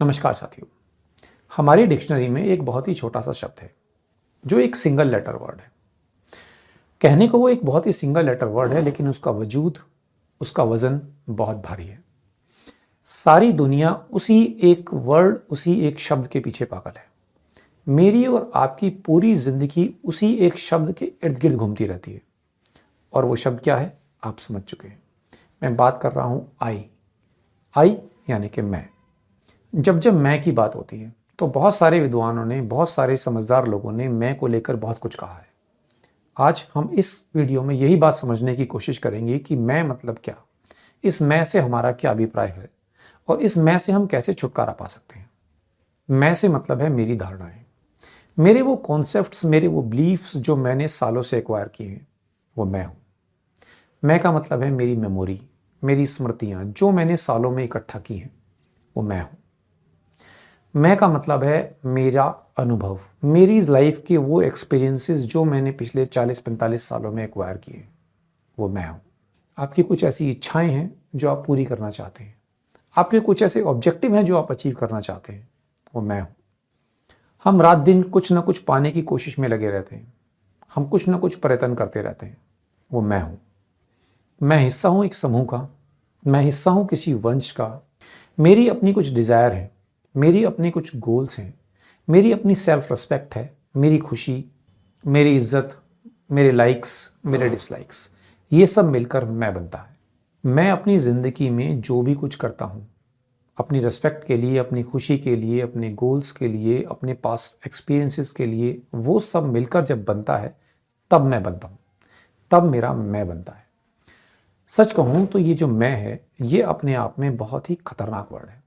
नमस्कार साथियों। हमारी डिक्शनरी में एक बहुत ही छोटा सा शब्द है जो एक सिंगल लेटर वर्ड है। कहने को वो एक बहुत ही सिंगल लेटर वर्ड है, लेकिन उसका वजूद, उसका वजन बहुत भारी है। सारी दुनिया उसी एक वर्ड, उसी एक शब्द के पीछे पागल है। मेरी और आपकी पूरी जिंदगी उसी एक शब्द के इर्द गिर्द घूमती रहती है। और वो शब्द क्या है, आप समझ चुके हैं। मैं बात कर रहा हूं आई यानी कि मैं। जब जब मैं की बात होती है तो बहुत सारे विद्वानों ने, बहुत सारे समझदार लोगों ने मैं को लेकर बहुत कुछ कहा है। आज हम इस वीडियो में यही बात समझने की कोशिश करेंगे कि मैं मतलब क्या, इस मैं से हमारा क्या अभिप्राय है और इस मैं से हम कैसे छुटकारा पा सकते हैं। मैं से मतलब है मेरी धारणाएं, मेरे वो कॉन्सेप्ट्स, मेरे वो बिलीफ्स जो मैंने सालों से एक्वायर किए हैं, वो मैं हूं। मैं का मतलब है मेरी मेमोरी, मेरी स्मृतियां जो मैंने सालों में इकट्ठा की हैं, वो मैं हूं। मैं का मतलब है मेरा अनुभव, मेरी लाइफ के वो एक्सपीरियंसेस जो मैंने पिछले 40-45 सालों में एक्वायर किए, वो मैं हूँ। आपकी कुछ ऐसी इच्छाएं हैं जो आप पूरी करना चाहते हैं, आपके कुछ ऐसे ऑब्जेक्टिव हैं जो आप अचीव करना चाहते हैं, वो मैं हूँ। हम रात दिन कुछ ना कुछ पाने की कोशिश में लगे रहते हैं, हम कुछ ना कुछ प्रयत्न करते रहते हैं, वो मैं हूँ। मैं हिस्सा हूँ एक समूह का, मैं हिस्सा हूँ किसी वंश का। मेरी अपनी कुछ डिज़ायर है, मेरी अपने कुछ गोल्स हैं, मेरी अपनी सेल्फ रिस्पेक्ट है, मेरी खुशी, मेरी इज्जत, मेरे लाइक्स, मेरे डिसलाइक्स, ये सब मिलकर मैं बनता है। मैं अपनी ज़िंदगी में जो भी कुछ करता हूँ, अपनी रिस्पेक्ट के लिए, अपनी खुशी के लिए, अपने गोल्स के लिए, अपने पास एक्सपीरियंसेस के लिए, वो सब मिलकर जब बनता है तब मैं बनता हूँ, तब मेरा मैं बनता है। सच कहूँ तो ये जो मैं है, ये अपने आप में बहुत ही खतरनाक वर्ड है।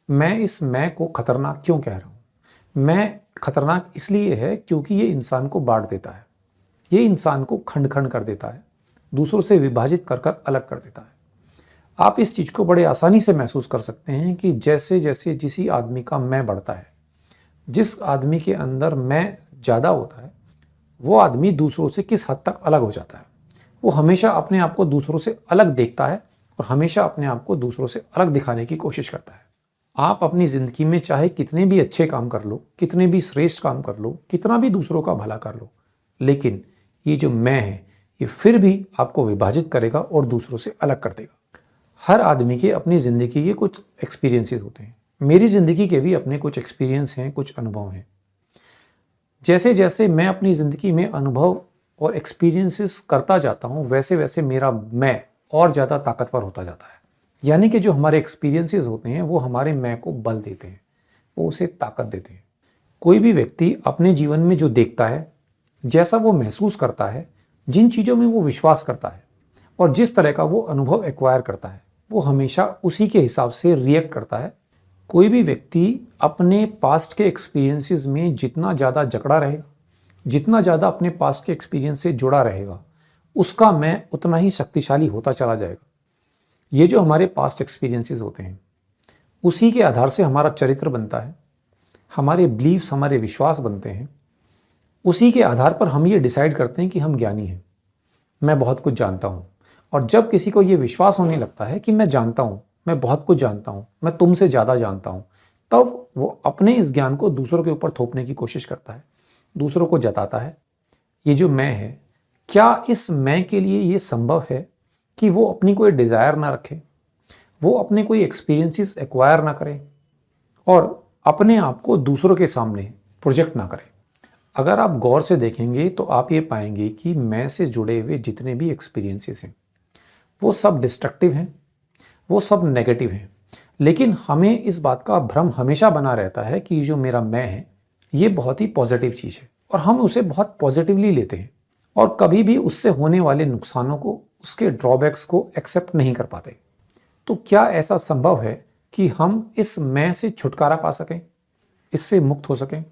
मैं इस मैं को खतरनाक क्यों कह रहा हूँ? मैं खतरनाक इसलिए है क्योंकि ये इंसान को बांट देता है, ये इंसान को खंड खंड कर देता है, दूसरों से विभाजित कर कर अलग कर देता है। आप इस चीज़ को बड़े आसानी से महसूस कर सकते हैं कि जैसे जैसे किसी आदमी का मैं बढ़ता है, जिस आदमी के अंदर मैं ज़्यादा होता है, वो आदमी दूसरों से किस हद तक अलग हो जाता है। वो हमेशा अपने आप को दूसरों से अलग देखता है और हमेशा अपने आप को दूसरों से अलग दिखाने की कोशिश करता है। आप अपनी ज़िंदगी में चाहे कितने भी अच्छे काम कर लो, कितने भी श्रेष्ठ काम कर लो, कितना भी दूसरों का भला कर लो, लेकिन ये जो मैं है, ये फिर भी आपको विभाजित करेगा और दूसरों से अलग कर देगा। हर आदमी के अपनी ज़िंदगी के कुछ एक्सपीरियंसेस होते हैं। मेरी ज़िंदगी के भी अपने कुछ एक्सपीरियंस हैं, कुछ अनुभव हैं। जैसे जैसे मैं अपनी ज़िंदगी में अनुभव और एक्सपीरियंसेस करता जाता हूँ, वैसे वैसे मेरा मैं और ज़्यादा ताकतवर होता जाता है। यानी कि जो हमारे एक्सपीरियंसेस होते हैं वो हमारे मैं को बल देते हैं, वो उसे ताकत देते हैं। कोई भी व्यक्ति अपने जीवन में जो देखता है, जैसा वो महसूस करता है, जिन चीज़ों में वो विश्वास करता है और जिस तरह का वो अनुभव एक्वायर करता है, वो हमेशा उसी के हिसाब से रिएक्ट करता है। कोई भी व्यक्ति अपने पास्ट के एक्सपीरियंसेस में जितना ज़्यादा जकड़ा रहेगा, जितना ज़्यादा अपने पास्ट के एक्सपीरियंस से जुड़ा रहेगा, उसका मैं उतना ही शक्तिशाली होता चला जाएगा। ये जो हमारे पास्ट एक्सपीरियंसेस होते हैं, उसी के आधार से हमारा चरित्र बनता है, हमारे बिलीव्स, हमारे विश्वास बनते हैं। उसी के आधार पर हम ये डिसाइड करते हैं कि हम ज्ञानी हैं, मैं बहुत कुछ जानता हूँ। और जब किसी को ये विश्वास होने लगता है कि मैं जानता हूँ, मैं बहुत कुछ जानता हूँ, मैं तुमसे ज़्यादा जानता हूँ, तब वो अपने इस ज्ञान को दूसरों के ऊपर थोपने की कोशिश करता है, दूसरों को जताता है। ये जो मैं है, क्या इस मैं के लिए ये संभव है कि वो अपनी कोई डिज़ायर ना रखे, वो अपने कोई एक्सपीरियंसेस एक्वायर ना करे और अपने आप को दूसरों के सामने प्रोजेक्ट ना करे? अगर आप गौर से देखेंगे तो आप ये पाएंगे कि मैं से जुड़े हुए जितने भी एक्सपीरियंसेस हैं, वो सब डिस्ट्रक्टिव हैं, वो सब नेगेटिव हैं। लेकिन हमें इस बात का भ्रम हमेशा बना रहता है कि जो मेरा मैं है, ये बहुत ही पॉजिटिव चीज़ है और हम उसे बहुत पॉजिटिवली लेते हैं और कभी भी उससे होने वाले नुकसानों को, उसके ड्रॉबैक्स को एक्सेप्ट नहीं कर पाते। तो क्या ऐसा संभव है कि हम इस मैं से छुटकारा पा सकें, इससे मुक्त हो सकें?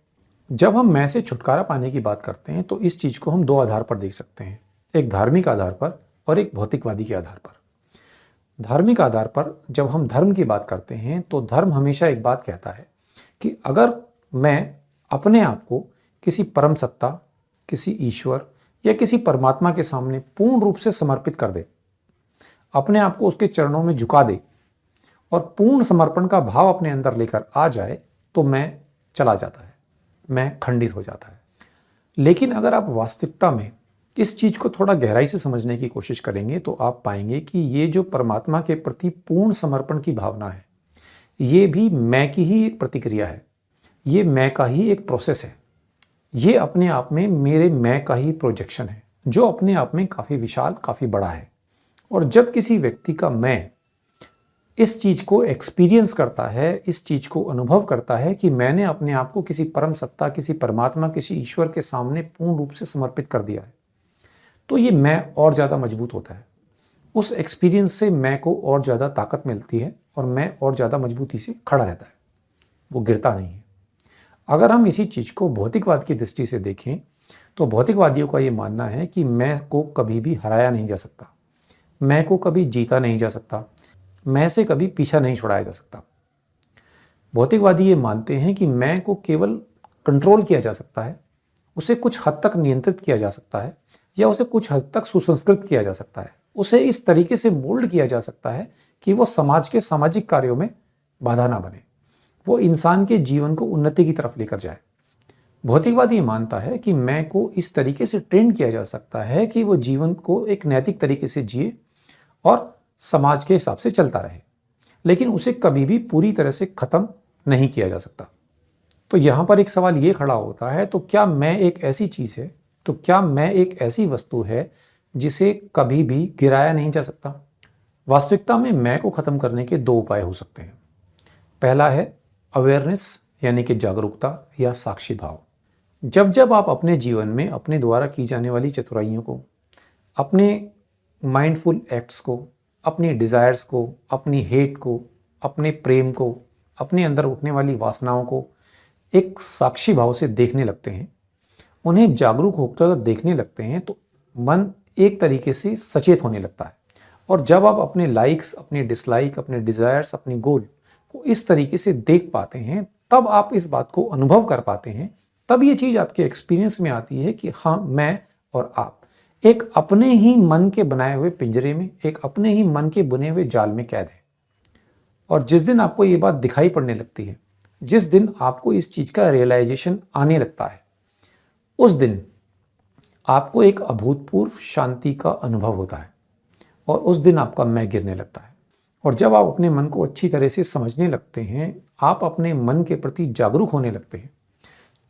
जब हम मैं से छुटकारा पाने की बात करते हैं तो इस चीज़ को हम दो आधार पर देख सकते हैं, एक धार्मिक आधार पर और एक भौतिकवादी के आधार पर। धार्मिक आधार पर जब हम धर्म की बात करते हैं तो धर्म हमेशा एक बात कहता है कि अगर मैं अपने आप को किसी परम सत्ता, किसी ईश्वर या किसी परमात्मा के सामने पूर्ण रूप से समर्पित कर दे, अपने आप को उसके चरणों में झुका दे और पूर्ण समर्पण का भाव अपने अंदर लेकर आ जाए तो मैं चला जाता है, मैं खंडित हो जाता है। लेकिन अगर आप वास्तविकता में इस चीज को थोड़ा गहराई से समझने की कोशिश करेंगे तो आप पाएंगे कि ये जो परमात्मा के प्रति पूर्ण समर्पण की भावना है, ये भी मैं की ही एक प्रतिक्रिया है, ये मैं का ही एक प्रोसेस है। ये अपने आप में मेरे मैं का ही प्रोजेक्शन है, जो अपने आप में काफी विशाल, काफी बड़ा है। और जब किसी व्यक्ति का मैं इस चीज को एक्सपीरियंस करता है, इस चीज को अनुभव करता है कि मैंने अपने आप को किसी परम सत्ता, किसी परमात्मा, किसी ईश्वर के सामने पूर्ण रूप से समर्पित कर दिया है, तो ये मैं और ज्यादा मजबूत होता है। उस एक्सपीरियंस से मैं को और ज्यादा ताकत मिलती है और मैं और ज्यादा मजबूती से खड़ा रहता है, वो गिरता नहीं है। अगर हम इसी चीज को भौतिकवाद की दृष्टि से देखें तो भौतिकवादियों का ये मानना है कि मैं को कभी भी हराया नहीं जा सकता, मैं को कभी जीता नहीं जा सकता, मैं से कभी पीछा नहीं छुड़ाया जा सकता। भौतिकवादी ये मानते हैं कि मैं को केवल कंट्रोल किया जा सकता है, उसे कुछ हद तक नियंत्रित किया जा सकता है या उसे कुछ हद तक सुसंस्कृत किया जा सकता है, उसे इस तरीके से मोल्ड किया जा सकता है कि वो समाज के सामाजिक कार्यों में बाधा ना बने, वो इंसान के जीवन को उन्नति की तरफ लेकर जाए। भौतिकवाद ये मानता है कि मैं को इस तरीके से ट्रेन किया जा सकता है कि वो जीवन को एक नैतिक तरीके से जिए और समाज के हिसाब से चलता रहे, लेकिन उसे कभी भी पूरी तरह से खत्म नहीं किया जा सकता। तो यहां पर एक सवाल ये खड़ा होता है, तो क्या मैं एक ऐसी चीज है, तो क्या मैं एक ऐसी वस्तु है जिसे कभी भी गिराया नहीं जा सकता? वास्तविकता में मैं को खत्म करने के दो उपाय हो सकते हैं। पहला है अवेयरनेस, यानी कि जागरूकता या साक्षी भाव। जब जब आप अपने जीवन में अपने द्वारा की जाने वाली चतुराइयों को, अपने माइंडफुल एक्ट्स को, अपनी डिजायर्स को, अपनी हेट को, अपने प्रेम को, अपने अंदर उठने वाली वासनाओं को एक साक्षी भाव से देखने लगते हैं, उन्हें जागरूक होकर देखने लगते हैं, तो मन एक तरीके से सचेत होने लगता है। और जब आप अपने लाइक्स, अपने डिसलाइक, अपने डिजायर्स, अपने गोल को इस तरीके से देख पाते हैं, तब आप इस बात को अनुभव कर पाते हैं, तब ये चीज आपके एक्सपीरियंस में आती है कि हाँ, मैं और आप एक अपने ही मन के बनाए हुए पिंजरे में, एक अपने ही मन के बुने हुए जाल में कैद है। और जिस दिन आपको ये बात दिखाई पड़ने लगती है, जिस दिन आपको इस चीज का रियलाइजेशन आने लगता है, उस दिन आपको एक अभूतपूर्व शांति का अनुभव होता है और उस दिन आपका मैं गिरने लगता है। और जब आप अपने मन को अच्छी तरह से समझने लगते हैं, आप अपने मन के प्रति जागरूक होने लगते हैं,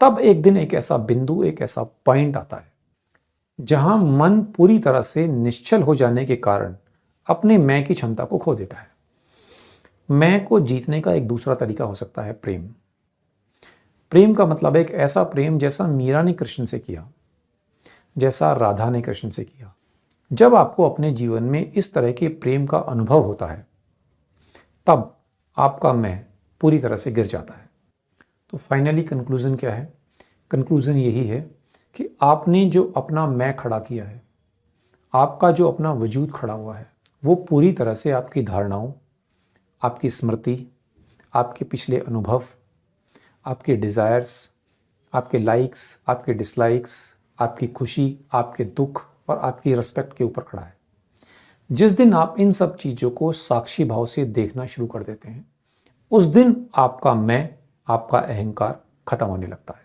तब एक दिन एक ऐसा बिंदु, एक ऐसा पॉइंट आता है जहां मन पूरी तरह से निश्चल हो जाने के कारण अपने मैं की क्षमता को खो देता है। मैं को जीतने का एक दूसरा तरीका हो सकता है प्रेम। प्रेम का मतलब है एक ऐसा प्रेम जैसा मीरा ने कृष्ण से किया, जैसा राधा ने कृष्ण से किया। जब आपको अपने जीवन में इस तरह के प्रेम का अनुभव होता है, तब आपका मैं पूरी तरह से गिर जाता है। तो फाइनली कंक्लूजन क्या है? कंक्लूजन यही है कि आपने जो अपना मैं खड़ा किया है, आपका जो अपना वजूद खड़ा हुआ है, वो पूरी तरह से आपकी धारणाओं, आपकी स्मृति, आपके पिछले अनुभव, आपके डिज़ायर्स, आपके लाइक्स, आपके डिसलाइक्स, आपकी खुशी, आपके दुख और आपकी रिस्पेक्ट के ऊपर खड़ा है। जिस दिन आप इन सब चीज़ों को साक्षी भाव से देखना शुरू कर देते हैं, उस दिन आपका मैं, आपका अहंकार खत्म होने लगता है।